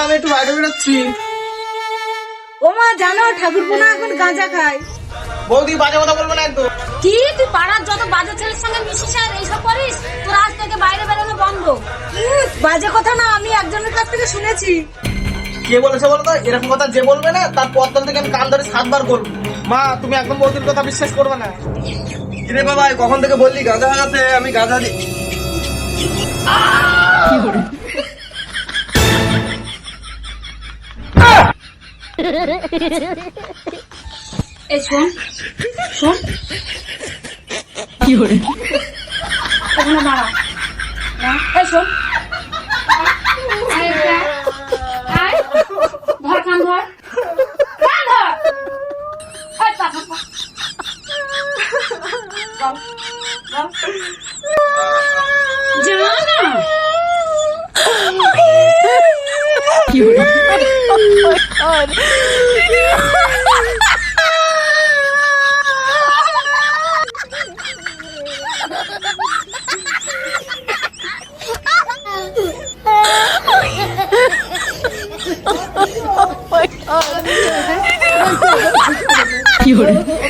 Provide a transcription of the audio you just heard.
আমি একটু বাইরে বেরোচ্ছি। ও মা, জানো ঠাকুরপো না এখন গাঁজা খায়। বৌদি বাজে কথা বলবে না একদম। কি তুই পাড়ার যত বাজে ছেলের সঙ্গে মিশিস আর এইসব করিস, তোর আজ থেকে বাইরে বেরোনো বন্ধ। বাজে কথা না, আমি একজনের কাছ থেকে শুনেছি। কে বলেছে বলো তো? এরকম কথা যে বলবে না তার পরতল থেকে আমি কান ধরে 7 বার করবো। মা তুমি একদম বৌদির কথা বিশ্বাস করবে না। রে বাবা, কখন থেকে বললি গাঁজা লাগাতে? আমি গাঁজা দিই। এই শোন শোন, ওখানে দাঁড়া। এই শোন, ধর কান ধর, কান ধর। এই পা, পা, পা। বল, বল। যা না। কি hore